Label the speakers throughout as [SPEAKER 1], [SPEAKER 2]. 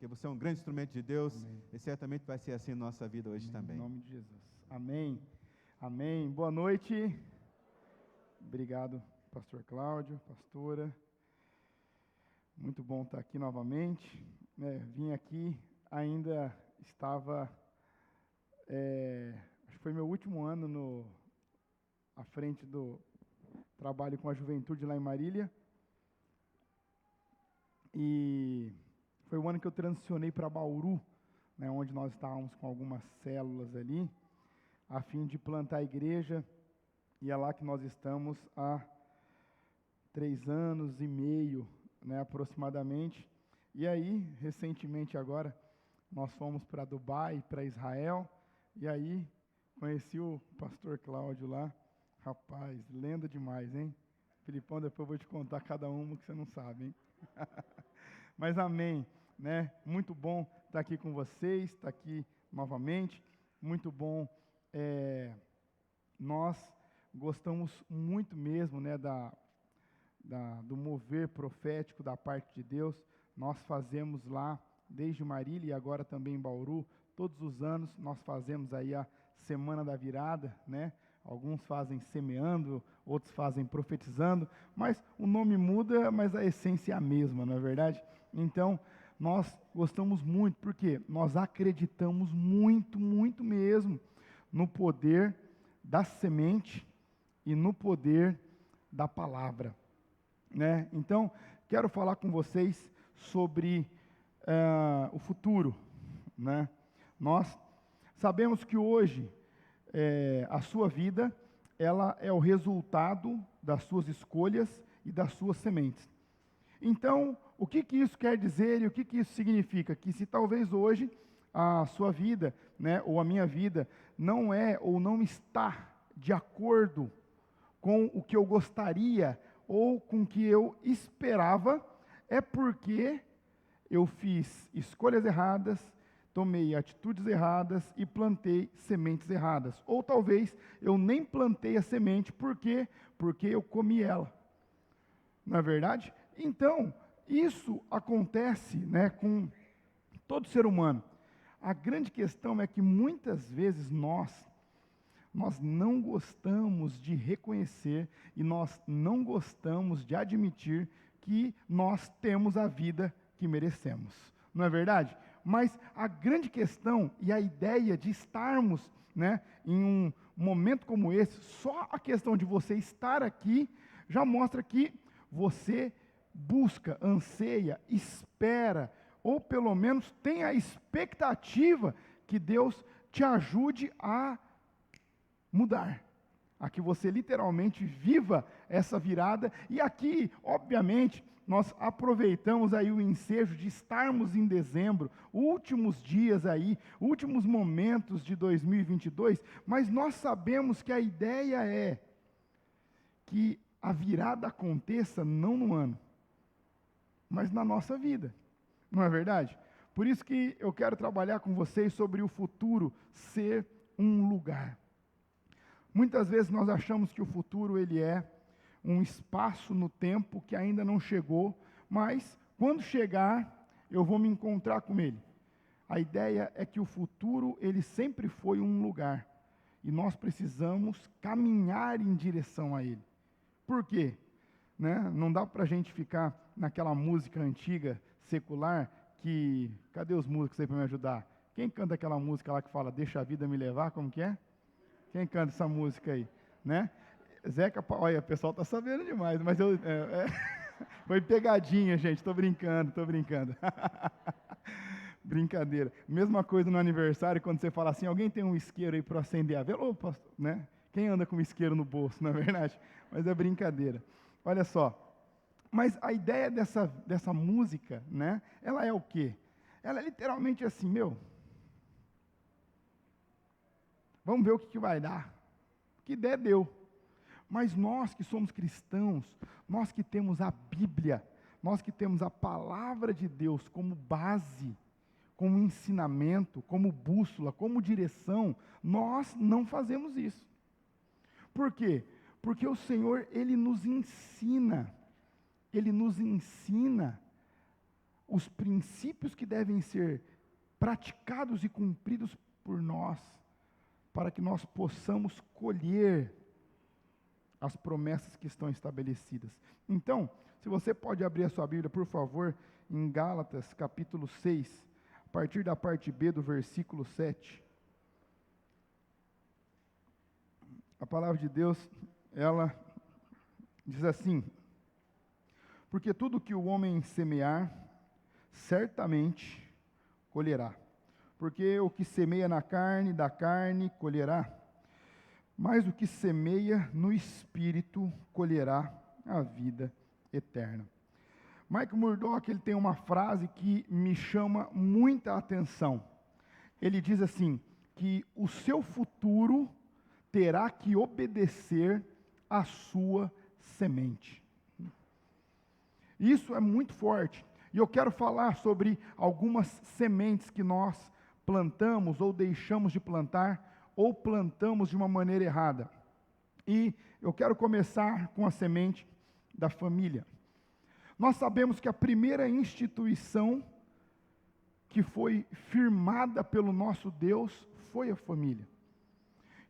[SPEAKER 1] porque você é um grande instrumento de Deus.
[SPEAKER 2] Amém.
[SPEAKER 1] E certamente vai ser assim na nossa vida hoje também.
[SPEAKER 2] Em nome de Jesus. Amém. Amém. Boa noite. Obrigado, pastor Cláudio, pastora. Muito bom estar aqui novamente. Vim aqui, ainda estava, acho que foi meu último ano à frente do trabalho com a juventude lá em Marília. E foi o ano que eu transicionei para Bauru, onde nós estávamos com algumas células ali, a fim de plantar a igreja. E é lá que nós estamos há 3 anos e meio, aproximadamente. E aí, recentemente agora, nós fomos para Dubai, para Israel, e aí conheci o pastor Cláudio lá. Rapaz, lenda demais, hein? Filipão, depois eu vou te contar cada uma que você não sabe, hein? Mas amém, Muito bom estar aqui com vocês, estar aqui novamente. Muito bom, nós gostamos muito mesmo, do mover profético da parte de Deus. Nós fazemos lá, desde Marília e agora também em Bauru, todos os anos nós fazemos aí a Semana da Virada, Alguns fazem semeando, outros fazem profetizando, mas o nome muda, mas a essência é a mesma, não é verdade? Então, nós gostamos muito, porque nós acreditamos muito, muito mesmo no poder da semente e no poder da palavra, Então, quero falar com vocês sobre o futuro, Nós sabemos que hoje a sua vida, ela é o resultado das suas escolhas e das suas sementes. Então, o que isso quer dizer e o que isso significa? Que se talvez hoje a sua vida, ou a minha vida, não é ou não está de acordo com o que eu gostaria ou com o que eu esperava, é porque eu fiz escolhas erradas, tomei atitudes erradas e plantei sementes erradas. Ou talvez eu nem plantei a semente, por quê? Porque eu comi ela. Não é verdade? Então, isso acontece, com todo ser humano. A grande questão é que muitas vezes nós não gostamos de reconhecer e nós não gostamos de admitir que nós temos a vida que merecemos. Não é verdade? Mas a grande questão e a ideia de estarmos, em um momento como esse, só a questão de você estar aqui já mostra que você busca, anseia, espera, ou pelo menos tem a expectativa que Deus te ajude a mudar, a que você literalmente viva essa virada. E aqui, obviamente, nós aproveitamos aí o ensejo de estarmos em dezembro, últimos dias aí, últimos momentos de 2022, mas nós sabemos que a ideia é que a virada aconteça não no ano, mas na nossa vida, não é verdade? Por isso que eu quero trabalhar com vocês sobre o futuro ser um lugar. Muitas vezes nós achamos que o futuro ele é um espaço no tempo que ainda não chegou, mas quando chegar, eu vou me encontrar com ele. A ideia é que o futuro ele sempre foi um lugar, e nós precisamos caminhar em direção a ele. Por quê? Não dá para a gente ficar naquela música antiga, secular, que... Cadê os músicos aí para me ajudar? Quem canta aquela música lá que fala, deixa a vida me levar, como que é? Quem canta essa música aí, Zeca, olha, o pessoal está sabendo demais, mas foi pegadinha, gente, estou brincando. Brincadeira. Mesma coisa no aniversário, quando você fala assim, alguém tem um isqueiro aí para acender a vela? Opa, Quem anda com um isqueiro no bolso, não é verdade? Mas é brincadeira. Olha só, mas a ideia dessa música, ela é o quê? Ela é literalmente assim, vamos ver o que vai dar. Que ideia deu. Mas nós que somos cristãos, nós que temos a Bíblia, nós que temos a palavra de Deus como base, como ensinamento, como bússola, como direção, nós não fazemos isso. Por quê? Porque o Senhor, Ele nos ensina os princípios que devem ser praticados e cumpridos por nós, para que nós possamos colher as promessas que estão estabelecidas. Então, se você pode abrir a sua Bíblia, por favor, em Gálatas, capítulo 6, a partir da parte B do versículo 7. A palavra de Deus, ela diz assim: porque tudo que o homem semear, certamente colherá. Porque o que semeia na carne, da carne colherá. Mas o que semeia no Espírito, colherá a vida eterna. Mike Murdock, ele tem uma frase que me chama muita atenção. Ele diz assim, que o seu futuro terá que obedecer à sua semente. Isso é muito forte. E eu quero falar sobre algumas sementes que nós plantamos ou deixamos de plantar, ou plantamos de uma maneira errada. E eu quero começar com a semente da família. Nós sabemos que a primeira instituição que foi firmada pelo nosso Deus foi a família.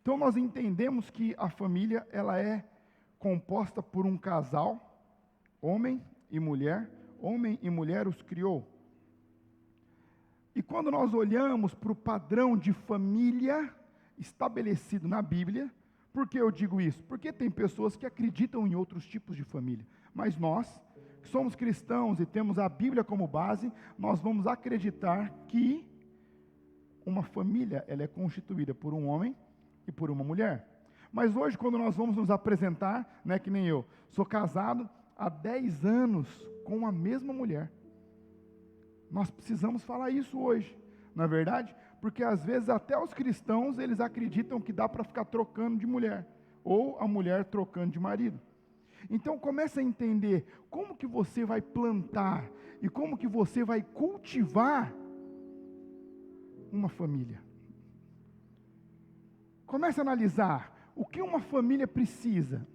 [SPEAKER 2] Então nós entendemos que a família, ela é composta por um casal, homem e mulher os criou. E quando nós olhamos para o padrão de família estabelecido na Bíblia, por que eu digo isso? Porque tem pessoas que acreditam em outros tipos de família, mas nós, que somos cristãos e temos a Bíblia como base, nós vamos acreditar que uma família, ela é constituída por um homem e por uma mulher. Mas hoje, quando nós vamos nos apresentar, que nem eu, sou casado há 10 anos com a mesma mulher. Nós precisamos falar isso hoje, não é verdade? Porque às vezes até os cristãos, eles acreditam que dá para ficar trocando de mulher, ou a mulher trocando de marido. Então comece a entender como que você vai plantar e como que você vai cultivar uma família. Comece a analisar o que uma família precisa.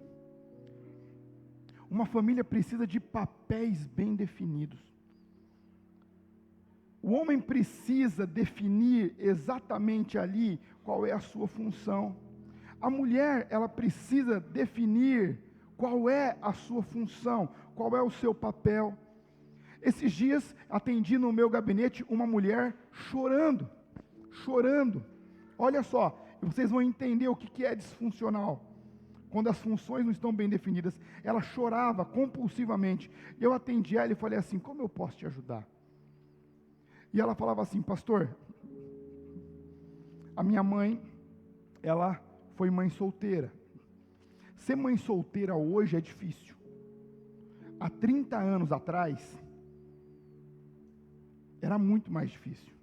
[SPEAKER 2] Uma família precisa de papéis bem definidos. O homem precisa definir exatamente ali qual é a sua função. A mulher, ela precisa definir qual é a sua função, qual é o seu papel. Esses dias, atendi no meu gabinete uma mulher chorando. Olha só, vocês vão entender o que é disfuncional. Quando as funções não estão bem definidas. Ela chorava compulsivamente. Eu atendi ela e falei assim, como eu posso te ajudar? E ela falava assim, pastor, a minha mãe, ela foi mãe solteira. Ser mãe solteira hoje é difícil. Há 30 anos atrás, era muito mais difícil.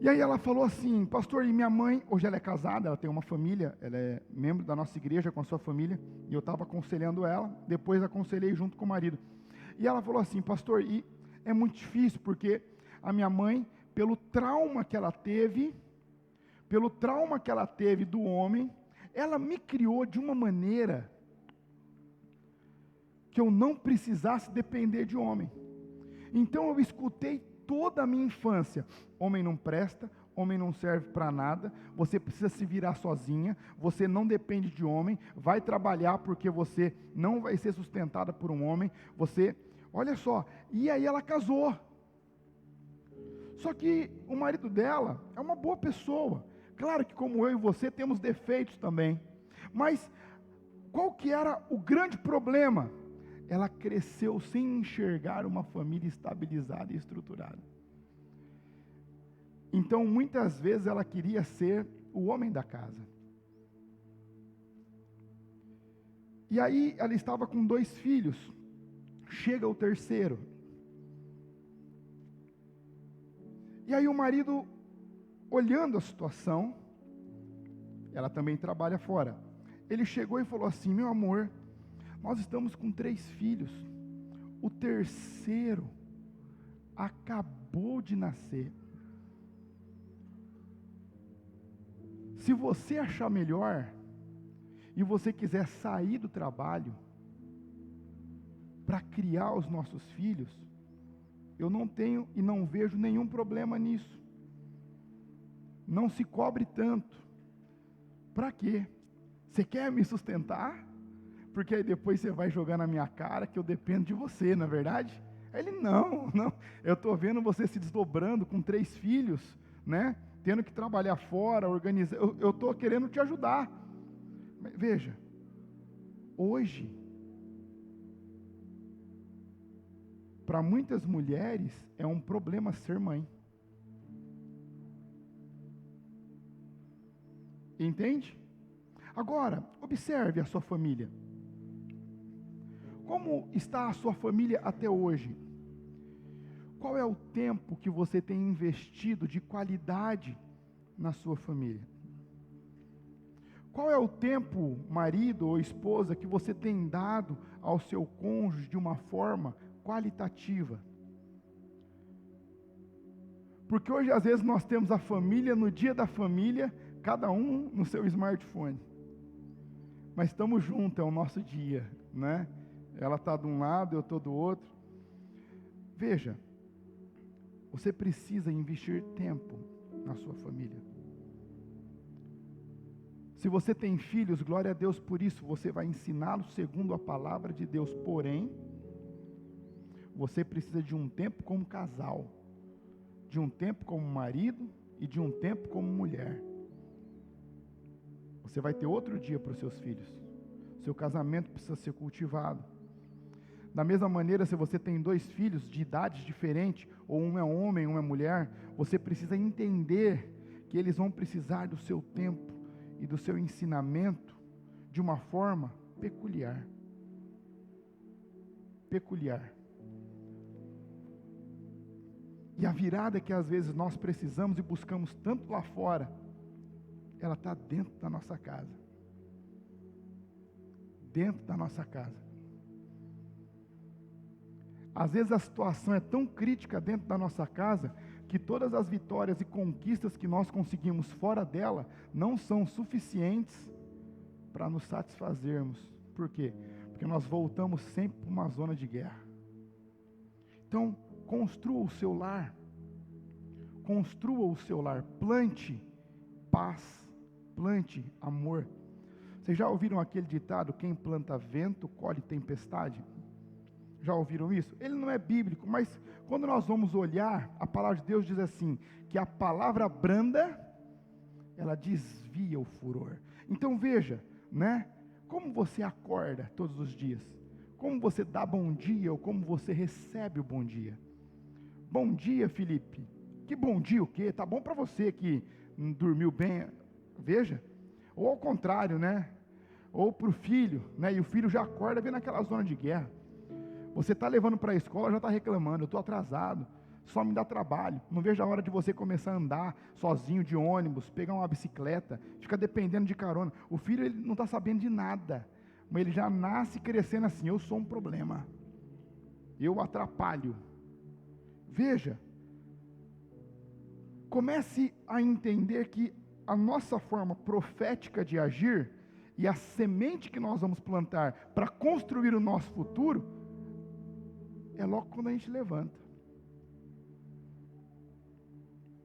[SPEAKER 2] E aí ela falou assim, pastor, e minha mãe, hoje ela é casada, ela tem uma família, ela é membro da nossa igreja com a sua família, e eu estava aconselhando ela, depois aconselhei junto com o marido. E ela falou assim, pastor, e é muito difícil, porque a minha mãe, pelo trauma que ela teve do homem, ela me criou de uma maneira que eu não precisasse depender de homem. Então eu escutei toda a minha infância, homem não presta, homem não serve para nada, você precisa se virar sozinha, você não depende de homem, vai trabalhar porque você não vai ser sustentada por um homem, olha só, e aí ela casou. Só que o marido dela é uma boa pessoa, claro que como eu e você temos defeitos também, mas qual que era o grande problema? Ela cresceu sem enxergar uma família estabilizada e estruturada. Então, muitas vezes ela queria ser o homem da casa. E aí, ela estava com 2 filhos. Chega o terceiro. E aí o marido, olhando a situação, ela também trabalha fora. Ele chegou e falou assim, meu amor, nós estamos com 3 filhos. O terceiro acabou de nascer. Se você achar melhor, e você quiser sair do trabalho, para criar os nossos filhos, eu não tenho e não vejo nenhum problema nisso. Não se cobre tanto. Para quê? Você quer me sustentar? Porque aí depois você vai jogar na minha cara que eu dependo de você, não é verdade? Aí ele, não, eu estou vendo você se desdobrando com 3 filhos, né? Tendo que trabalhar fora, organizar, eu estou querendo te ajudar. Mas, veja, hoje, para muitas mulheres, é um problema ser mãe. Entende? Agora, observe a sua família. Como está a sua família até hoje? Qual é o tempo que você tem investido de qualidade na sua família? Qual é o tempo, marido ou esposa, que você tem dado ao seu cônjuge de uma forma qualitativa? Porque hoje, às vezes, nós temos a família, no dia da família, cada um no seu smartphone. Mas estamos juntos, é o nosso dia, né? Ela está de um lado, eu estou do outro. Veja, você precisa investir tempo na sua família. Se você tem filhos, glória a Deus por isso, você vai ensiná-los segundo a palavra de Deus. Porém, você precisa de um tempo como casal, de um tempo como marido e de um tempo como mulher. Você vai ter outro dia para os seus filhos. Seu casamento precisa ser cultivado. Da mesma maneira, se você tem 2 filhos de idades diferentes, ou um é homem, um é mulher, você precisa entender que eles vão precisar do seu tempo e do seu ensinamento de uma forma peculiar. Peculiar. E a virada que às vezes nós precisamos e buscamos tanto lá fora, ela está dentro da nossa casa. Dentro da nossa casa. Às vezes a situação é tão crítica dentro da nossa casa, que todas as vitórias e conquistas que nós conseguimos fora dela, não são suficientes para nos satisfazermos. Por quê? Porque nós voltamos sempre para uma zona de guerra. Então, construa o seu lar. Construa o seu lar. Plante paz. Plante amor. Vocês já ouviram aquele ditado, quem planta vento, colhe tempestade? Já ouviram isso? Ele não é bíblico, mas quando nós vamos olhar, a palavra de Deus diz assim, que a palavra branda, ela desvia o furor. Então veja, né? Como você acorda todos os dias? Como você dá bom dia ou como você recebe o bom dia? Bom dia, Felipe. Que bom dia o quê? Tá bom para você que dormiu bem? Veja. Ou ao contrário, né? Ou para o filho, né? E o filho já acorda vendo aquela zona de guerra. Você está levando para a escola, já está reclamando, eu estou atrasado, só me dá trabalho, não vejo a hora de você começar a andar sozinho de ônibus, pegar uma bicicleta, fica dependendo de carona. O filho, ele não está sabendo de nada, mas ele já nasce crescendo assim, eu sou um problema, eu atrapalho. Veja, comece a entender que a nossa forma profética de agir e a semente que nós vamos plantar para construir o nosso futuro, é logo quando a gente levanta.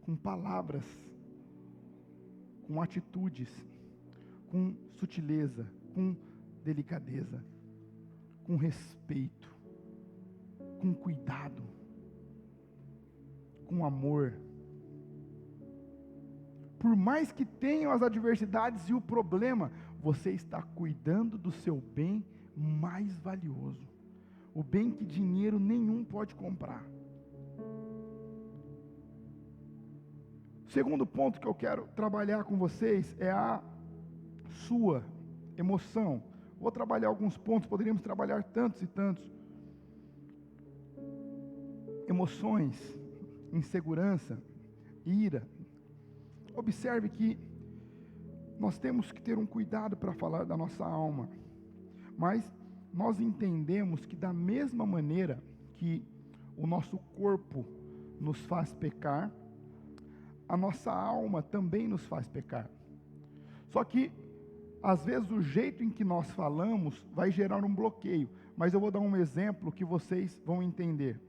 [SPEAKER 2] Com palavras, com atitudes, com sutileza, com delicadeza, com respeito, com cuidado, com amor. Por mais que tenham as adversidades e o problema, você está cuidando do seu bem mais valioso. O bem que dinheiro nenhum pode comprar. O segundo ponto que eu quero trabalhar com vocês é a sua emoção. Vou trabalhar alguns pontos, poderíamos trabalhar tantos e tantos. Emoções, insegurança, ira. Observe que nós temos que ter um cuidado para falar da nossa alma. Mas nós entendemos que da mesma maneira que o nosso corpo nos faz pecar, a nossa alma também nos faz pecar. Só que, às vezes, o jeito em que nós falamos vai gerar um bloqueio, mas eu vou dar um exemplo que vocês vão entender.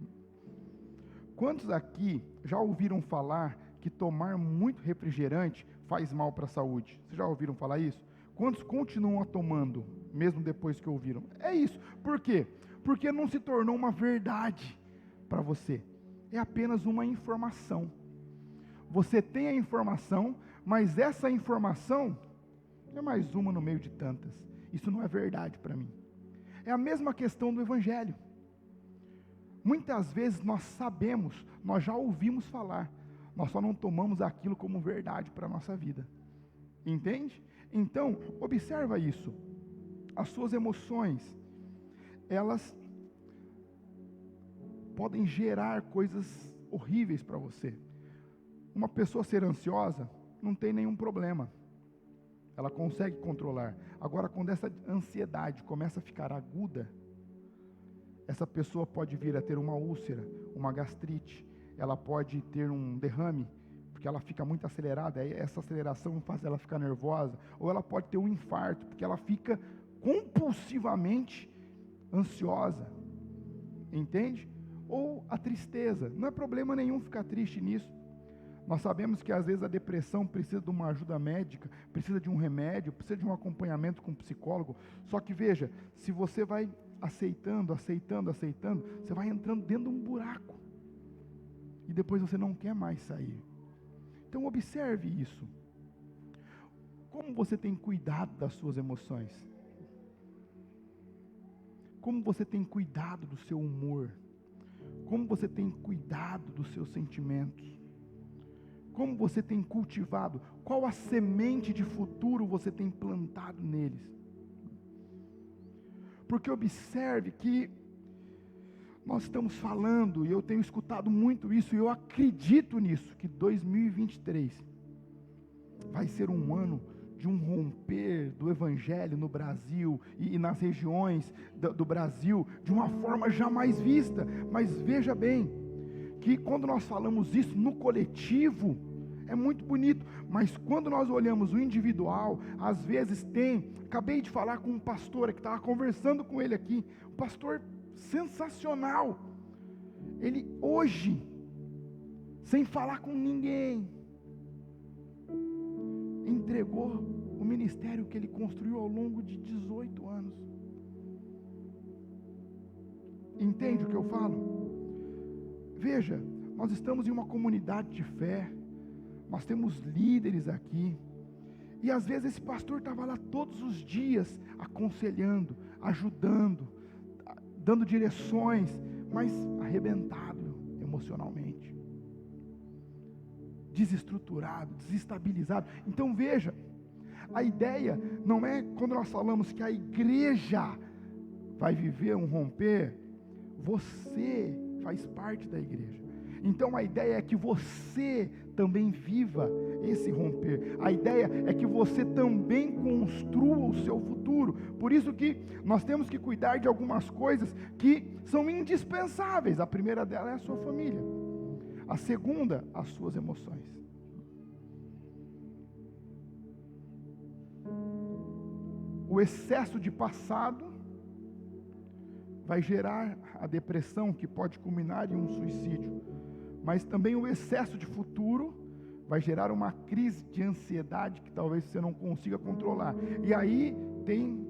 [SPEAKER 2] Quantos aqui já ouviram falar que tomar muito refrigerante faz mal para a saúde? Vocês já ouviram falar isso? Quantos continuam tomando, mesmo depois que ouviram? É isso. Por quê? Porque não se tornou uma verdade para você. É apenas uma informação. Você tem a informação, mas essa informação é mais uma no meio de tantas. Isso não é verdade para mim. É a mesma questão do Evangelho. Muitas vezes nós sabemos, nós já ouvimos falar, nós só não tomamos aquilo como verdade para a nossa vida. Entende? Então, observa isso. As suas emoções, elas podem gerar coisas horríveis para você. Uma pessoa ser ansiosa não tem nenhum problema. Ela consegue controlar. Agora, quando essa ansiedade começa a ficar aguda, essa pessoa pode vir a ter uma úlcera, uma gastrite, ela pode ter um derrame, porque ela fica muito acelerada, aí essa aceleração faz ela ficar nervosa, ou ela pode ter um infarto, porque ela fica compulsivamente ansiosa, entende? Ou a tristeza, não é problema nenhum ficar triste nisso. Nós sabemos que às vezes a depressão precisa de uma ajuda médica, precisa de um remédio, precisa de um acompanhamento com um psicólogo. Só que veja, se você vai aceitando, você vai entrando dentro de um buraco. E depois você não quer mais sair. Então observe isso. Como você tem cuidado das suas emoções? Como você tem cuidado do seu humor? Como você tem cuidado dos seus sentimentos? Como você tem cultivado? Qual a semente de futuro você tem plantado neles? Porque observe que nós estamos falando, e eu tenho escutado muito isso, e eu acredito nisso, que 2023 vai ser um ano de um romper do Evangelho no Brasil e nas regiões do Brasil, de uma forma jamais vista. Mas veja bem, que quando nós falamos isso no coletivo, é muito bonito, mas quando nós olhamos o individual, às vezes acabei de falar com um pastor que estava conversando com ele aqui, um pastor sensacional, ele hoje, sem falar com ninguém, entregou o ministério que ele construiu ao longo de 18 anos, entende o que eu falo? Veja, nós estamos em uma comunidade de fé, nós temos líderes aqui, e às vezes esse pastor estava lá todos os dias, aconselhando, ajudando, dando direções, mas arrebentado emocionalmente, desestruturado, desestabilizado. Então veja, a ideia não é quando nós falamos que a igreja vai viver um romper, você faz parte da igreja. Então a ideia é que você também viva esse romper. A ideia é que você também construa o seu futuro. Por isso que nós temos que cuidar de algumas coisas que são indispensáveis. A primeira delas é a sua família. A segunda, as suas emoções. O excesso de passado vai gerar a depressão, que pode culminar em um suicídio. Mas também o excesso de futuro vai gerar uma crise de ansiedade que talvez você não consiga controlar. E aí tem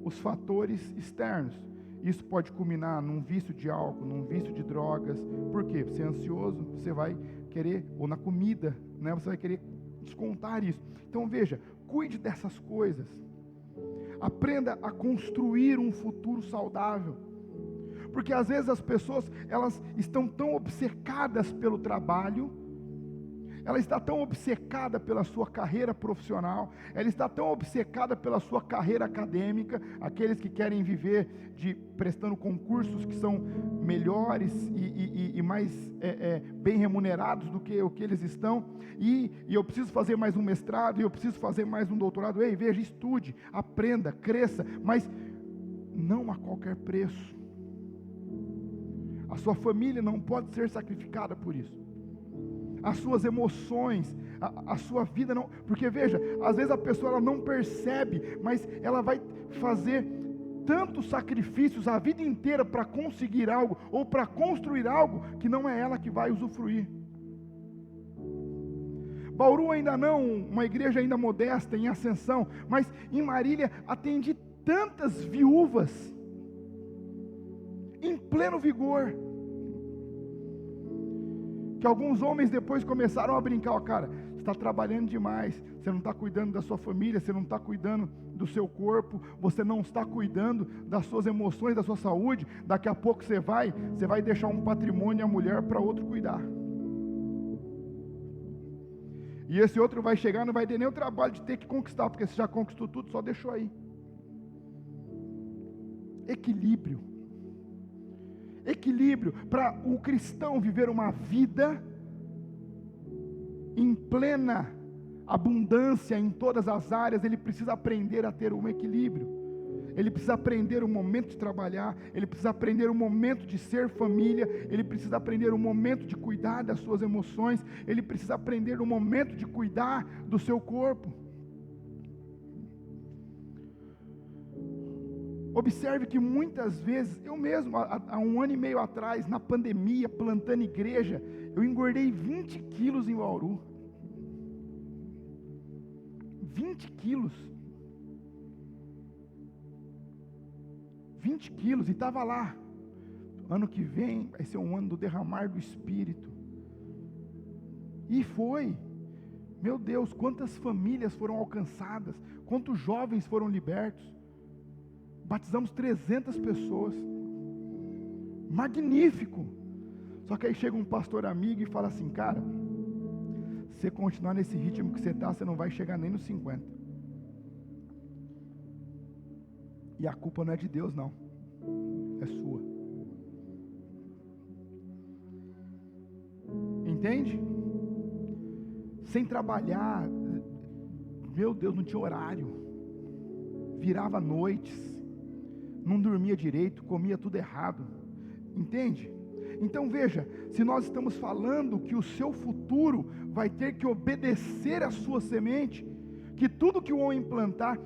[SPEAKER 2] os fatores externos. Isso pode culminar num vício de álcool, num vício de drogas. Por quê? Você é ansioso, você vai querer, ou na comida, né? Você vai querer descontar isso. Então veja, cuide dessas coisas. Aprenda a construir um futuro saudável. Porque às vezes as pessoas, elas estão tão obcecadas pelo trabalho, ela está tão obcecada pela sua carreira profissional, ela está tão obcecada pela sua carreira acadêmica, aqueles que querem viver prestando concursos que são melhores e mais bem remunerados do que o que eles estão, e eu preciso fazer mais um mestrado, e eu preciso fazer mais um doutorado. Ei, veja, estude, aprenda, cresça, mas não a qualquer preço. A sua família não pode ser sacrificada por isso. As suas emoções, a sua vida não... Porque veja, às vezes a pessoa ela não percebe, mas ela vai fazer tantos sacrifícios a vida inteira para conseguir algo, ou para construir algo, que não é ela que vai usufruir. Bauru ainda não, uma igreja ainda modesta, em ascensão, mas em Marília atendi tantas viúvas, em pleno vigor, que alguns homens depois começaram a brincar: ó, cara, você está trabalhando demais, você não está cuidando da sua família, você não está cuidando do seu corpo, você não está cuidando das suas emoções, da sua saúde, daqui a pouco você vai deixar um patrimônio à mulher para outro cuidar. E esse outro vai chegar, não vai ter nem o trabalho de ter que conquistar, porque você já conquistou tudo, só deixou aí. Equilíbrio. Equilíbrio. Para o cristão viver uma vida em plena abundância em todas as áreas, ele precisa aprender a ter um equilíbrio. Ele precisa aprender o momento de trabalhar, ele precisa aprender o momento de ser família, ele precisa aprender o momento de cuidar das suas emoções, ele precisa aprender o momento de cuidar do seu corpo. Observe que muitas vezes, eu mesmo, há 1 ano e meio atrás, na pandemia, plantando igreja, eu engordei 20 quilos em Bauru. 20 quilos. 20 quilos, e estava lá. Ano que vem vai ser um ano do derramar do Espírito. E foi. Meu Deus, quantas famílias foram alcançadas, quantos jovens foram libertos. Batizamos 300 pessoas. Magnífico. Só que aí chega um pastor amigo e fala assim: cara, se você continuar nesse ritmo que você está, você não vai chegar nem nos 50. E a culpa não é de Deus, não. É sua. Entende? Sem trabalhar, meu Deus, não tinha horário. Virava noites. Não dormia direito, comia tudo errado. Entende? Então veja, se nós estamos falando que o seu futuro vai ter que obedecer à sua semente, que tudo que o homem plantar,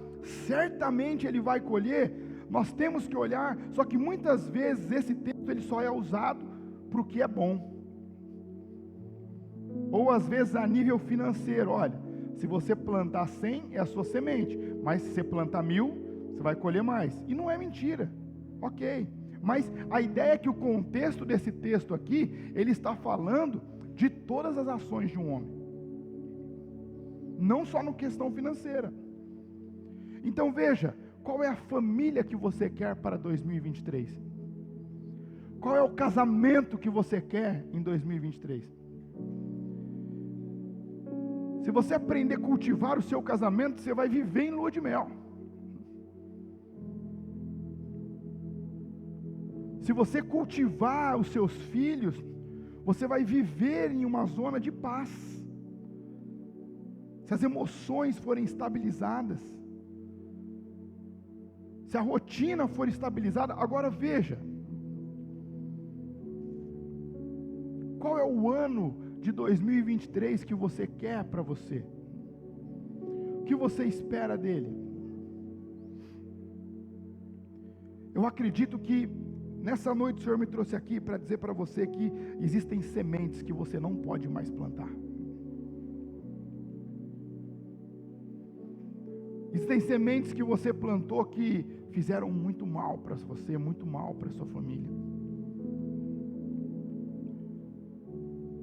[SPEAKER 2] certamente ele vai colher, nós temos que olhar, só que muitas vezes esse texto ele só é usado para o que é bom, ou às vezes a nível financeiro. Olha, se você plantar 100 é a sua semente, mas se você plantar 1000, você vai colher mais, e não é mentira, ok, mas a ideia é que o contexto desse texto aqui, ele está falando de todas as ações de um homem, não só na questão financeira. Então veja, qual é a família que você quer para 2023? Qual é o casamento que você quer em 2023? Se você aprender a cultivar o seu casamento, você vai viver em lua de mel. Se você cultivar os seus filhos, você vai viver em uma zona de paz. Se as emoções forem estabilizadas, se a rotina for estabilizada. Agora veja, qual é o ano de 2023 que você quer para você? O que você espera dele? Eu acredito que nessa noite o Senhor me trouxe aqui para dizer para você que existem sementes que você não pode mais plantar. Existem sementes que você plantou que fizeram muito mal para você, muito mal para sua família.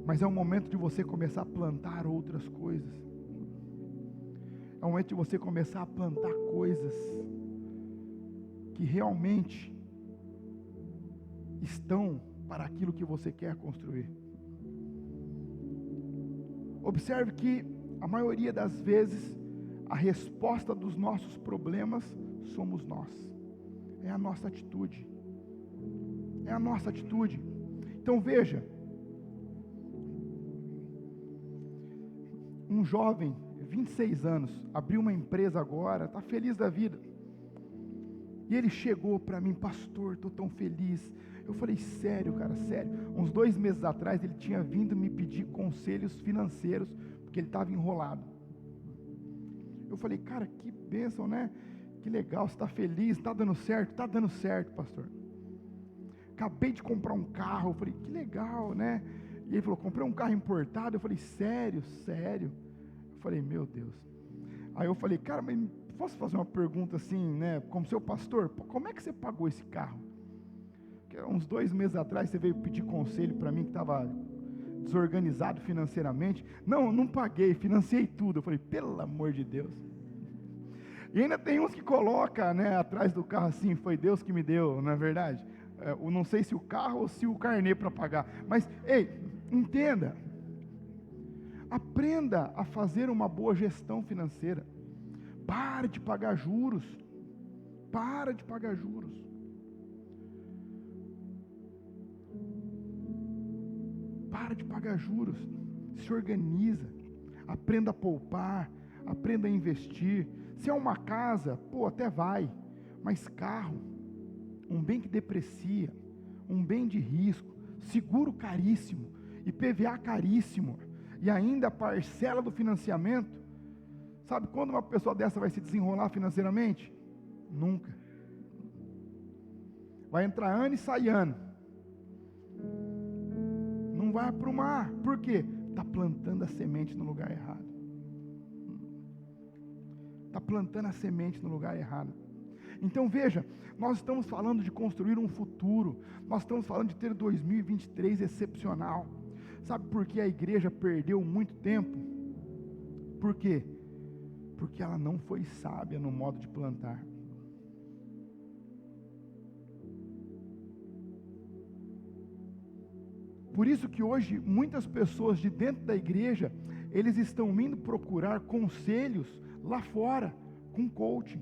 [SPEAKER 2] Mas é o momento de você começar a plantar outras coisas. É o momento de você começar a plantar coisas que realmente estão para aquilo que você quer construir. Observe que a maioria das vezes a resposta dos nossos problemas somos nós. É a nossa atitude. É a nossa atitude. Então veja, um jovem, 26 anos, abriu uma empresa agora, está feliz da vida. E ele chegou para mim: pastor, estou tão feliz. Eu falei: sério, cara, sério. Uns 2 meses atrás ele tinha vindo me pedir conselhos financeiros, porque ele estava enrolado. Eu falei: cara, que bênção, né? Que legal, você está feliz, está dando certo? Está dando certo, pastor. Acabei de comprar um carro. Eu falei, que legal, né? E ele falou, comprei um carro importado. Eu falei, sério? Eu falei, meu Deus. Aí eu falei, cara, mas posso fazer uma pergunta assim, né? Como seu pastor, como é que você pagou esse carro? Porque uns 2 meses atrás você veio pedir conselho para mim que estava desorganizado financeiramente. Não paguei, financiei tudo. Eu falei, pelo amor de Deus. E ainda tem uns que colocam, né, atrás do carro assim, foi Deus que me deu, não é verdade? Eu não sei se o carro ou se o carnê para pagar. Mas, ei, entenda. Aprenda a fazer uma boa gestão financeira. Pare de pagar juros. Para de pagar juros. Para de pagar juros. Se organiza. Aprenda a poupar. Aprenda a investir. Se é uma casa, até vai. Mas carro, um bem que deprecia, um bem de risco, seguro caríssimo, IPVA caríssimo, e ainda a parcela do financiamento. Sabe quando uma pessoa dessa vai se desenrolar financeiramente? Nunca. Vai entrar ano e sai ano. Não vai aprumar. Por quê? Está plantando a semente no lugar errado. Está plantando a semente no lugar errado. Então veja, nós estamos falando de construir um futuro. Nós estamos falando de ter 2023 excepcional. Sabe por que a igreja perdeu muito tempo? Por quê? Porque ela não foi sábia no modo de plantar. Por isso que hoje muitas pessoas de dentro da igreja, eles estão indo procurar conselhos lá fora, com coaching.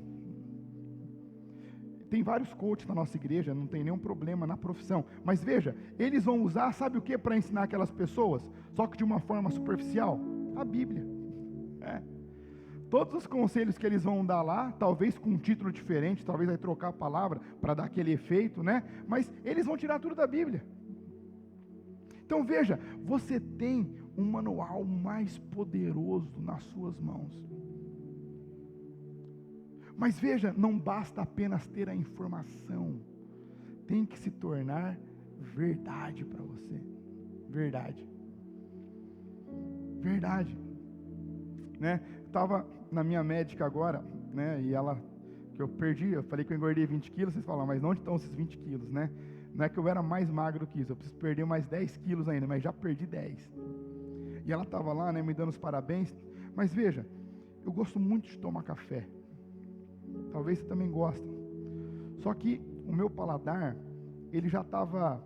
[SPEAKER 2] Tem vários coaches na nossa igreja, não tem nenhum problema na profissão. Mas veja, eles vão usar, sabe o que para ensinar aquelas pessoas? Só que de uma forma superficial? A Bíblia. Todos os conselhos que eles vão dar lá, talvez com um título diferente, talvez vai trocar a palavra para dar aquele efeito, né? Mas eles vão tirar tudo da Bíblia. Então veja, você tem um manual mais poderoso nas suas mãos. Mas veja, não basta apenas ter a informação, tem que se tornar verdade para você. Verdade. Né? Estava na minha médica agora, né? E ela, que eu falei que eu engordei 20 quilos, vocês falam, mas onde estão esses 20 quilos, né? Não é que eu era mais magro que isso, eu preciso perder mais 10 quilos ainda, mas já perdi 10. E ela estava lá, né, me dando os parabéns. Mas veja, eu gosto muito de tomar café. Talvez você também goste. Só que o meu paladar, ele já estava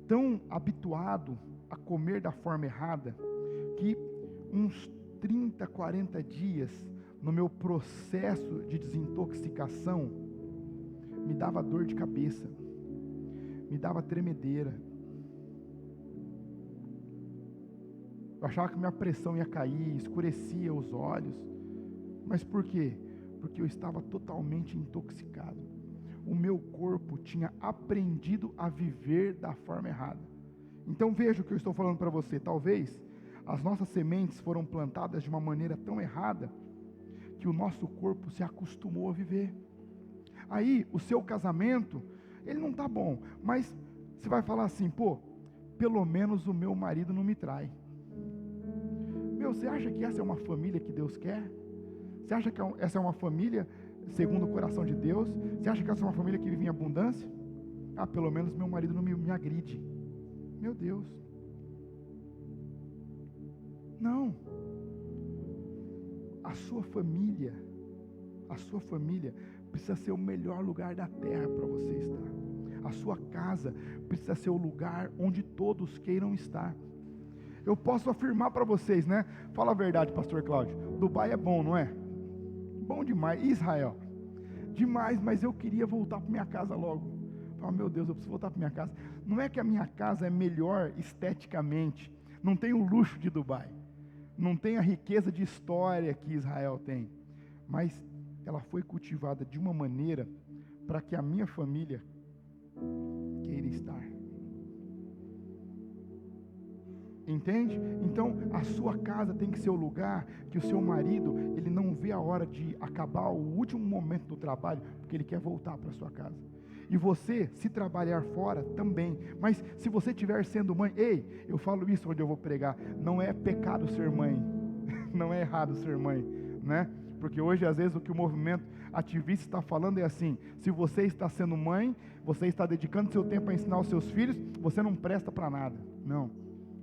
[SPEAKER 2] tão habituado a comer da forma errada, que uns 30, 40 dias, no meu processo de desintoxicação, me dava dor de cabeça, me dava tremedeira. Eu achava que minha pressão ia cair, escurecia os olhos. Mas por quê? Porque eu estava totalmente intoxicado. O meu corpo tinha aprendido a viver da forma errada. Então veja o que eu estou falando para você. Talvez as nossas sementes foram plantadas de uma maneira tão errada que o nosso corpo se acostumou a viver. Aí o seu casamento, ele não está bom, mas você vai falar assim, pelo menos o meu marido não me trai. Você acha que essa é uma família que Deus quer? Você acha que essa é uma família segundo o coração de Deus? Você acha que essa é uma família que vive em abundância? Pelo menos meu marido não me agride. Meu Deus. Não. A sua família precisa ser o melhor lugar da terra para você estar. A sua casa precisa ser o lugar onde todos queiram estar. Eu posso afirmar para vocês, né? Fala a verdade, pastor Cláudio. Dubai é bom, não é? Bom demais. Israel, demais, mas eu queria voltar para minha casa logo. Meu Deus, eu preciso voltar para minha casa. Não é que a minha casa é melhor esteticamente, não tem o luxo de Dubai, não tem a riqueza de história que Israel tem, mas ela foi cultivada de uma maneira para que a minha família queira estar. Entende? Então, a sua casa tem que ser o lugar que o seu marido, ele não vê a hora de acabar o último momento do trabalho, porque ele quer voltar para a sua casa. E você, se trabalhar fora, também. Mas se você estiver sendo mãe, ei, eu falo isso onde eu vou pregar, não é pecado ser mãe, não é errado ser mãe, né? Porque hoje, às vezes, o que o movimento ativista está falando é assim: se você está sendo mãe, você está dedicando seu tempo a ensinar os seus filhos, você não presta para nada. Não,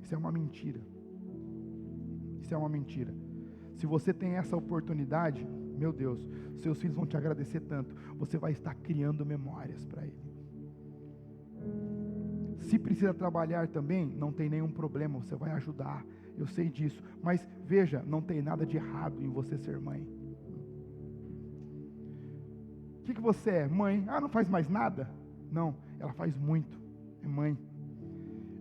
[SPEAKER 2] isso é uma mentira. Isso é uma mentira. Se você tem essa oportunidade, meu Deus, seus filhos vão te agradecer tanto. Você vai estar criando memórias para ele. Se precisa trabalhar também, não tem nenhum problema, você vai ajudar. Eu sei disso. Mas veja, não tem nada de errado em você ser mãe. O que você é? Mãe? Ah, não faz mais nada? Não, ela faz muito. É mãe.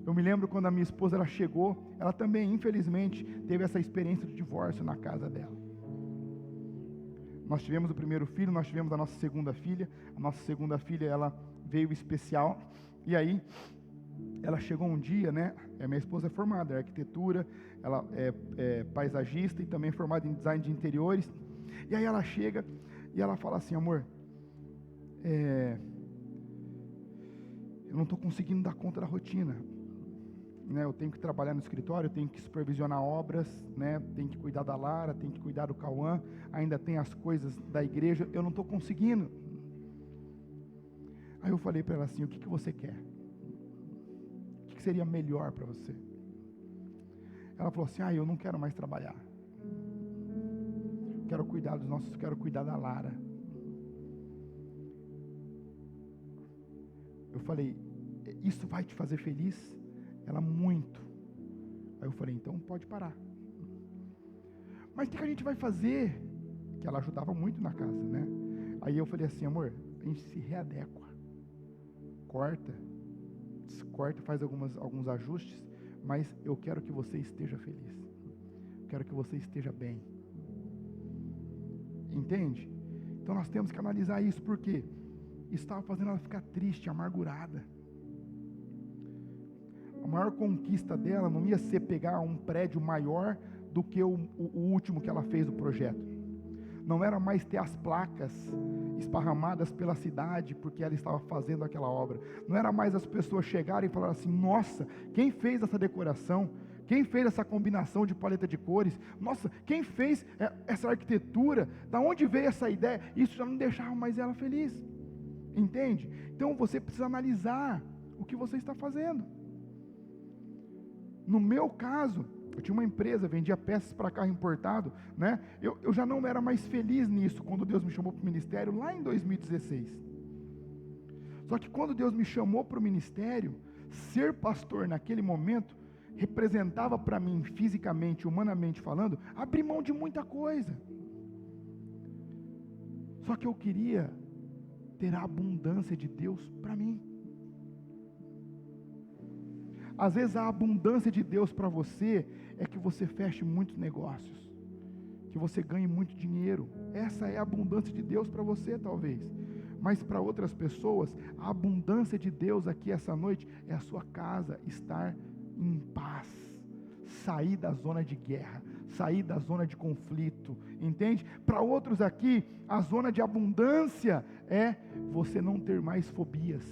[SPEAKER 2] Eu me lembro quando a minha esposa ela chegou, ela também, infelizmente, teve essa experiência de divórcio na casa dela. Nós tivemos o primeiro filho, nós tivemos a nossa segunda filha. A nossa segunda filha, ela veio especial. E aí, ela chegou um dia, né? A minha esposa é formada em arquitetura, ela é paisagista e também formada em design de interiores. E aí ela chega e ela fala assim: amor, eu não estou conseguindo dar conta da rotina, né? Eu tenho que trabalhar no escritório, eu tenho que supervisionar obras, né? Tenho que cuidar da Lara, tenho que cuidar do Cauã, ainda tem as coisas da igreja, eu não estou conseguindo. Aí eu falei para ela assim: o que você quer? O que seria melhor para você? Ela falou assim: eu não quero mais trabalhar, quero cuidar dos nossos, quero cuidar da Lara. Eu falei: isso vai te fazer feliz? Ela: muito. Aí eu falei: então pode parar. Mas o que a gente vai fazer? Que ela ajudava muito na casa, né? Aí eu falei assim: amor, a gente se readequa, corta, faz alguns ajustes, mas eu quero que você esteja feliz, eu quero que você esteja bem. Entende? Então nós temos que analisar isso, porque estava fazendo ela ficar triste, amargurada. A maior conquista dela não ia ser pegar um prédio maior do que o último que ela fez do projeto. Não era mais ter as placas esparramadas pela cidade porque ela estava fazendo aquela obra. Não era mais as pessoas chegarem e falarem assim: nossa, quem fez essa decoração? Quem fez essa combinação de paleta de cores? Nossa, quem fez essa arquitetura? Da onde veio essa ideia? Isso já não deixava mais ela feliz. Entende? Então você precisa analisar o que você está fazendo. No meu caso, eu tinha uma empresa, vendia peças para carro importado, né? Eu já não era mais feliz nisso quando Deus me chamou para o ministério, lá em 2016. Só que quando Deus me chamou para o ministério, ser pastor naquele momento representava para mim, fisicamente, humanamente falando, abrir mão de muita coisa. Só que eu queria ter a abundância de Deus para mim. Às vezes a abundância de Deus para você é que você feche muitos negócios, que você ganhe muito dinheiro. Essa é a abundância de Deus para você, talvez. Mas para outras pessoas, a abundância de Deus aqui essa noite é a sua casa estar em paz, sair da zona de guerra, sair da zona de conflito, entende? Para outros aqui, a zona de abundância é você não ter mais fobias,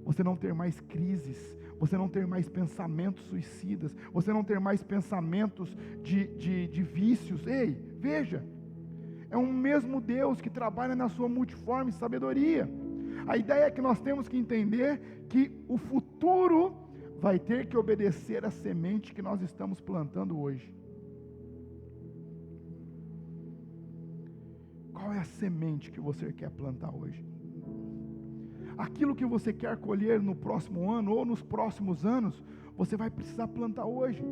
[SPEAKER 2] você não ter mais crises, você não ter mais pensamentos suicidas, você não ter mais pensamentos de vícios. Ei, veja, é um mesmo Deus que trabalha na sua multiforme sabedoria. A ideia é que nós temos que entender que o futuro vai ter que obedecer à semente que nós estamos plantando hoje. Qual é a semente que você quer plantar hoje? Aquilo que você quer colher no próximo ano ou nos próximos anos, você vai precisar plantar hoje.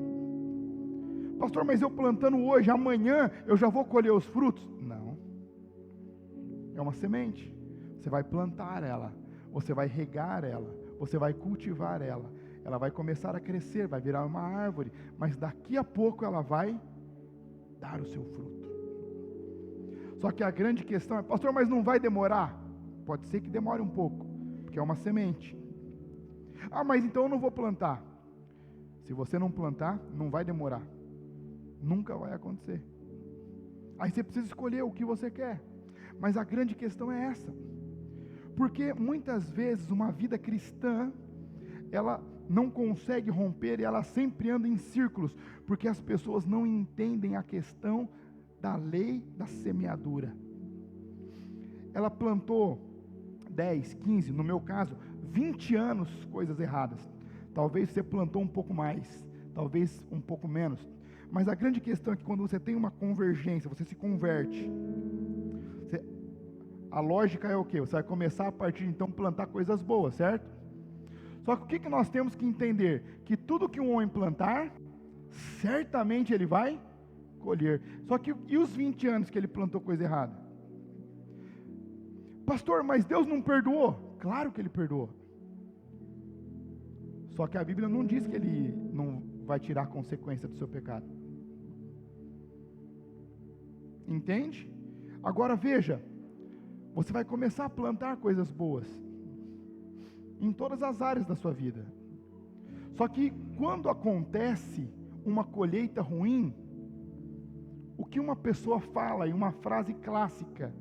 [SPEAKER 2] Pastor, mas eu plantando hoje, amanhã eu já vou colher os frutos? Não. É uma semente. Você vai plantar ela, você vai regar ela, você vai cultivar ela. Ela vai começar a crescer, vai virar uma árvore, mas daqui a pouco ela vai dar o seu fruto. Só que a grande questão é: pastor, mas não vai demorar? Pode ser que demore um pouco, porque é uma semente. Ah, mas então eu não vou plantar. Se você não plantar, não vai demorar. Nunca vai acontecer. Aí você precisa escolher o que você quer. Mas a grande questão é essa. Porque muitas vezes uma vida cristã, ela não consegue romper e ela sempre anda em círculos, porque as pessoas não entendem a questão da lei da semeadura. Ela plantou 10, 15, no meu caso, 20 anos coisas erradas. Talvez você plantou um pouco mais, talvez um pouco menos. Mas a grande questão é que quando você tem uma convergência, você se converte. A lógica é o quê? Você vai começar a partir de então plantar coisas boas, certo? Só que o que nós temos que entender? Que tudo que um homem plantar, certamente ele vai colher. Só que e os 20 anos que ele plantou coisa errada? Pastor, mas Deus não perdoou? Claro que ele perdoou. Só que a Bíblia não diz que ele não vai tirar a consequência do seu pecado. Entende? Agora veja, você vai começar a plantar coisas boas em todas as áreas da sua vida. Só que quando acontece uma colheita ruim, o que uma pessoa fala, em uma frase clássica,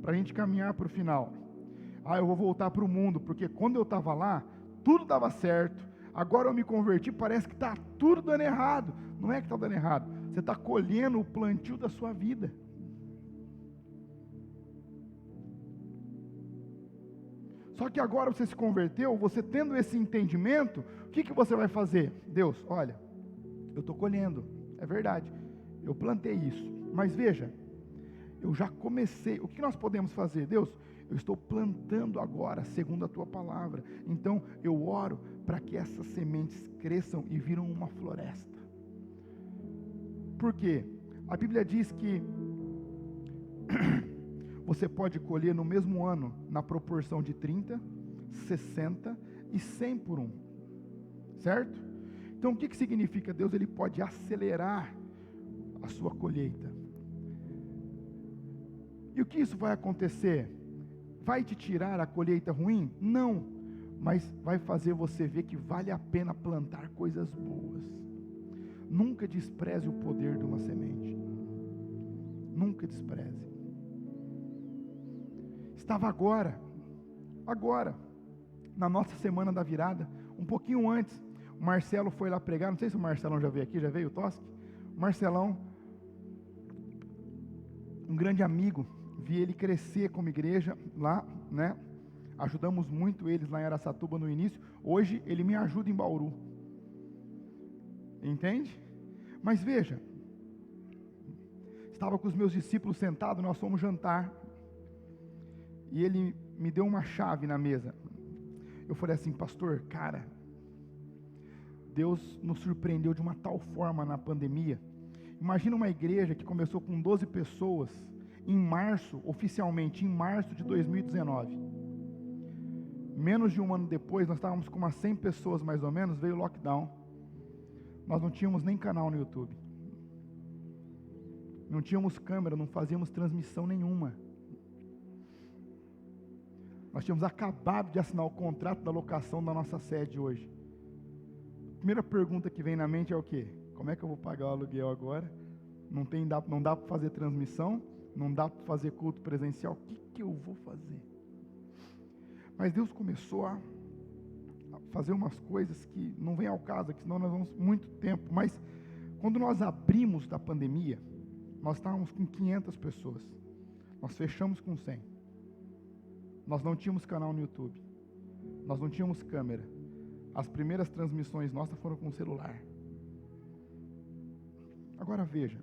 [SPEAKER 2] para a gente caminhar para o final: eu vou voltar para o mundo, porque quando eu estava lá, tudo dava certo, agora eu me converti, parece que está tudo dando errado. Não é que está dando errado, você está colhendo o plantio da sua vida. Só que agora você se converteu, você tendo esse entendimento, o que você vai fazer? Deus, olha, eu estou colhendo, é verdade, eu plantei isso, mas veja, eu já comecei, o que nós podemos fazer? Deus, eu estou plantando agora, segundo a tua palavra, então eu oro para que essas sementes cresçam e viram uma floresta. Por quê? A Bíblia diz que você pode colher no mesmo ano, na proporção de 30, 60 e 100 por um, certo? Então o que significa? Deus ele pode acelerar a sua colheita. E o que isso vai acontecer? Vai te tirar a colheita ruim? Não, mas vai fazer você ver que vale a pena plantar coisas boas. Nunca despreze o poder de uma semente. Nunca despreze. Estava agora, na nossa semana da virada, um pouquinho antes, o Marcelo foi lá pregar, não sei se o Marcelão já veio aqui, já veio o Tosque? O Marcelão, um grande amigo, vi ele crescer como igreja lá, né? Ajudamos muito eles lá em Araçatuba no início, hoje ele me ajuda em Bauru, entende? Mas veja, estava com os meus discípulos sentados, nós fomos jantar, e ele me deu uma chave na mesa. Eu falei assim: pastor, cara, Deus nos surpreendeu de uma tal forma na pandemia. Imagina uma igreja que começou com 12 pessoas em março, oficialmente em março de 2019. Menos de um ano depois, nós estávamos com umas 100 pessoas mais ou menos, veio o lockdown. Nós não tínhamos nem canal no YouTube. Não tínhamos câmera, não fazíamos transmissão nenhuma. Nós tínhamos acabado de assinar o contrato da locação da nossa sede hoje. A primeira pergunta que vem na mente é o quê? Como é que eu vou pagar o aluguel agora? Não dá para fazer transmissão, não dá para fazer culto presencial. O que eu vou fazer? Mas Deus começou a fazer umas coisas que não vem ao caso aqui, senão nós vamos muito tempo. Mas quando nós abrimos da pandemia, nós estávamos com 500 pessoas. Nós fechamos com 100. Nós não tínhamos canal no YouTube. Nós não tínhamos câmera. As primeiras transmissões nossas foram com celular. Agora veja.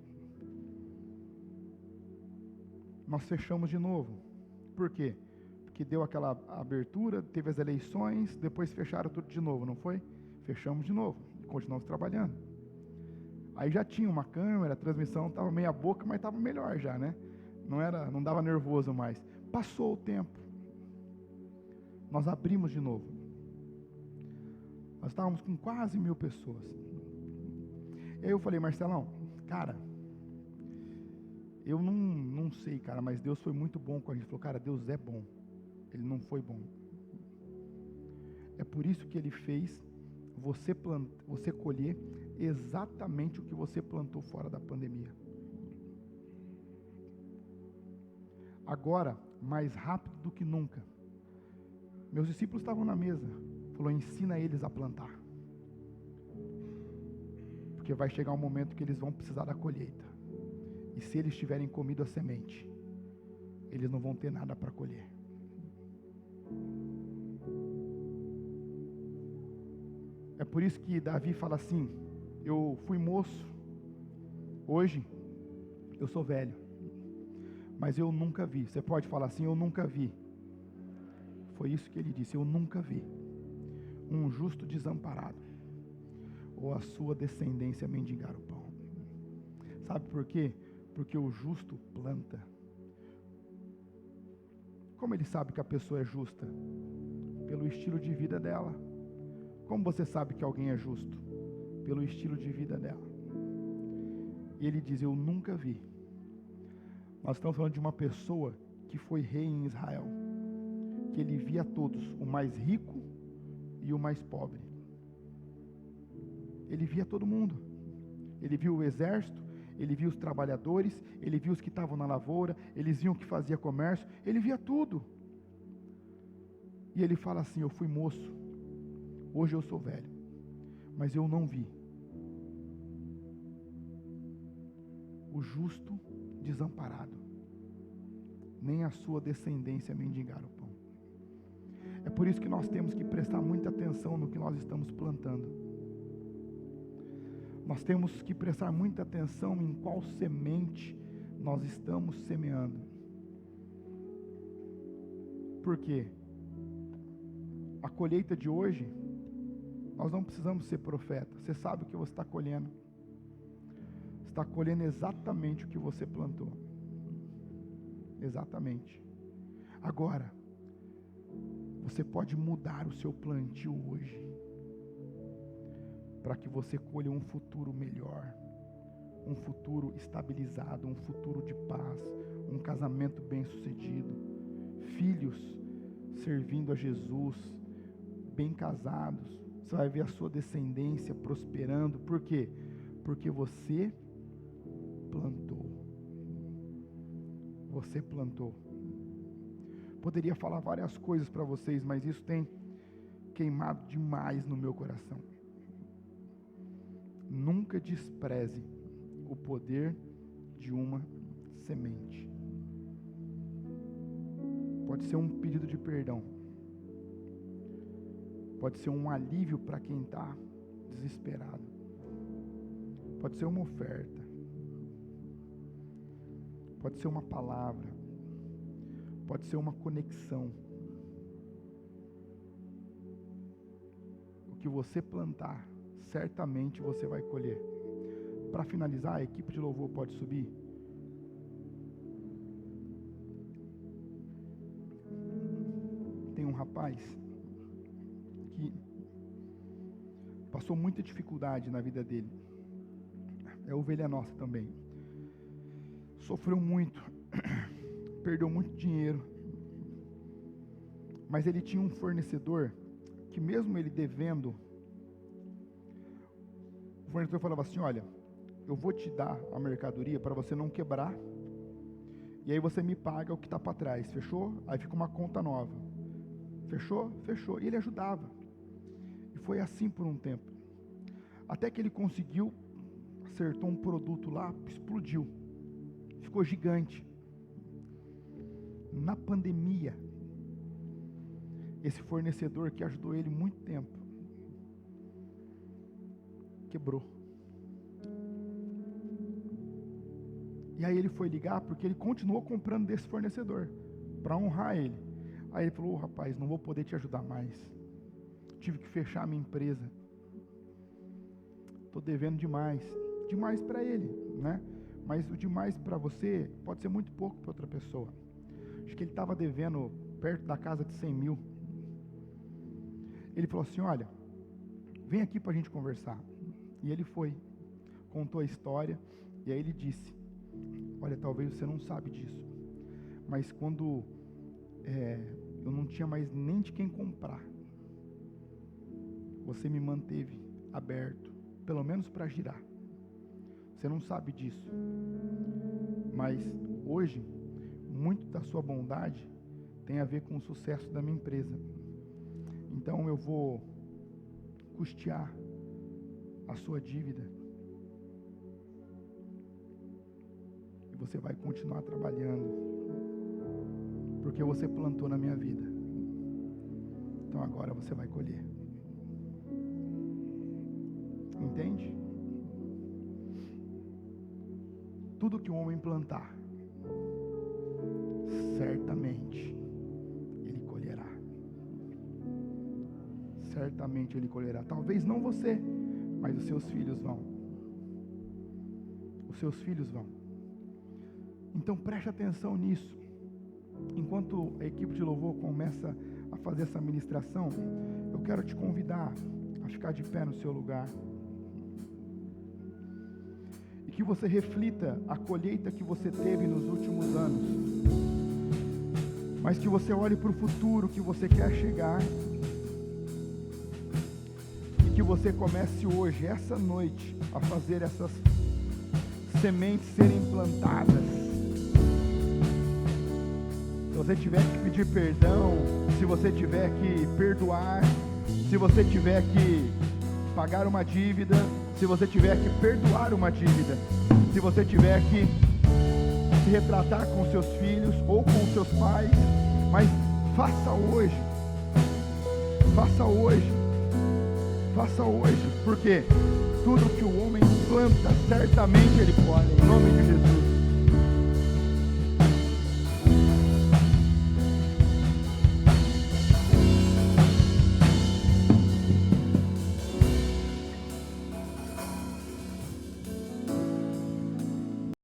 [SPEAKER 2] Nós fechamos de novo. Por quê? Porque deu aquela abertura, teve as eleições, depois fecharam tudo de novo, não foi? Fechamos de novo e continuamos trabalhando. Aí já tinha uma câmera, a transmissão estava meia boca, mas estava melhor já, né? Não dava nervoso mais. Passou o tempo. Nós abrimos de novo. Nós estávamos com quase 1000 pessoas. E aí eu falei: Marcelão, cara, eu não sei, cara, mas Deus foi muito bom com a gente. Ele falou: cara, Deus é bom. Ele não foi bom. É por isso que Ele fez você colher exatamente o que você plantou fora da pandemia. Agora, mais rápido do que nunca. Meus discípulos estavam na mesa. Falou, ensina eles a plantar. Porque vai chegar um momento que eles vão precisar da colheita. E se eles tiverem comido a semente, eles não vão ter nada para colher. É por isso que Davi fala assim, eu fui moço, hoje eu sou velho, mas eu nunca vi. Você pode falar assim, eu nunca vi. Foi isso que ele disse, eu nunca vi um justo desamparado, ou a sua descendência mendigar o pão. Sabe por quê? Porque o justo planta. Como ele sabe que a pessoa é justa? Pelo estilo de vida dela. Como você sabe que alguém é justo? Pelo estilo de vida dela. E ele diz, eu nunca vi. Nós estamos falando de uma pessoa que foi rei em Israel, que ele via todos, o mais rico e o mais pobre. Ele via todo mundo. Ele viu o exército, ele via os trabalhadores, ele via os que estavam na lavoura, eles viam que fazia comércio, ele via tudo. E ele fala assim, eu fui moço, hoje eu sou velho, mas eu não vi o justo desamparado, nem a sua descendência mendigar o pão. É por isso que nós temos que prestar muita atenção no que nós estamos plantando. Nós temos que prestar muita atenção em qual semente nós estamos semeando. Por quê? A colheita de hoje, nós não precisamos ser profeta. Você sabe o que você está colhendo. Você está colhendo exatamente o que você plantou. Exatamente. Agora, você pode mudar o seu plantio hoje, para que você colha um futuro melhor, um futuro estabilizado, um futuro de paz, um casamento bem-sucedido, filhos servindo a Jesus, bem casados. Você vai ver a sua descendência prosperando. Por quê? Porque você plantou. Você plantou. Poderia falar várias coisas para vocês, mas isso tem queimado demais no meu coração. Nunca despreze o poder de uma semente. Pode ser um pedido de perdão. Pode ser um alívio para quem está desesperado. Pode ser uma oferta. Pode ser uma palavra. Pode ser uma conexão. O que você plantar, certamente você vai colher. Para finalizar, a equipe de louvor pode subir. Tem um rapaz que passou muita dificuldade na vida dele. É ovelha nossa também. Sofreu muito, perdeu muito dinheiro. Mas ele tinha um fornecedor que, mesmo ele devendo, o fornecedor falava assim: olha, eu vou te dar a mercadoria para você não quebrar, e aí você me paga o que está para trás, fechou? Aí fica uma conta nova. Fechou? Fechou. E ele ajudava. E foi assim por um tempo. Até que ele conseguiu, acertou um produto lá, explodiu. Ficou gigante. Na pandemia, esse fornecedor que ajudou ele muito tempo, quebrou. E aí ele foi ligar, porque ele continuou comprando desse fornecedor, para honrar ele. Aí ele falou: rapaz, não vou poder te ajudar mais. Tive que fechar a minha empresa. Estou devendo demais. Demais para ele, né? Mas o demais para você pode ser muito pouco para outra pessoa. Acho que ele estava devendo perto da casa de 100 mil. Ele falou assim: olha, vem aqui para a gente conversar. E ele foi, contou a história, e aí ele disse: olha, talvez você não sabe disso, mas quando eu não tinha mais nem de quem comprar, você me manteve aberto, pelo menos para girar. Você não sabe disso, mas hoje, muito da sua bondade tem a ver com o sucesso da minha empresa. Então eu vou custear a sua dívida e você vai continuar trabalhando, porque você plantou na minha vida. Então agora você vai colher. Entende? Tudo que o homem plantar, certamente ele colherá. Certamente ele colherá. Talvez não você, mas os seus filhos vão. Os seus filhos vão. Então preste atenção nisso. Enquanto a equipe de louvor começa a fazer essa ministração, eu quero te convidar a ficar de pé no seu lugar. E que você reflita a colheita que você teve nos últimos anos. Mas que você olhe para o futuro que você quer chegar. E que você comece hoje, essa noite, a fazer essas sementes serem plantadas. Se você tiver que pedir perdão, se você tiver que perdoar, se você tiver que pagar uma dívida, se você tiver que perdoar uma dívida, se você tiver que se retratar com seus filhos ou com seus pais, mas faça hoje, faça hoje, faça hoje, porque tudo que o homem planta, certamente ele colhe, em nome de Jesus.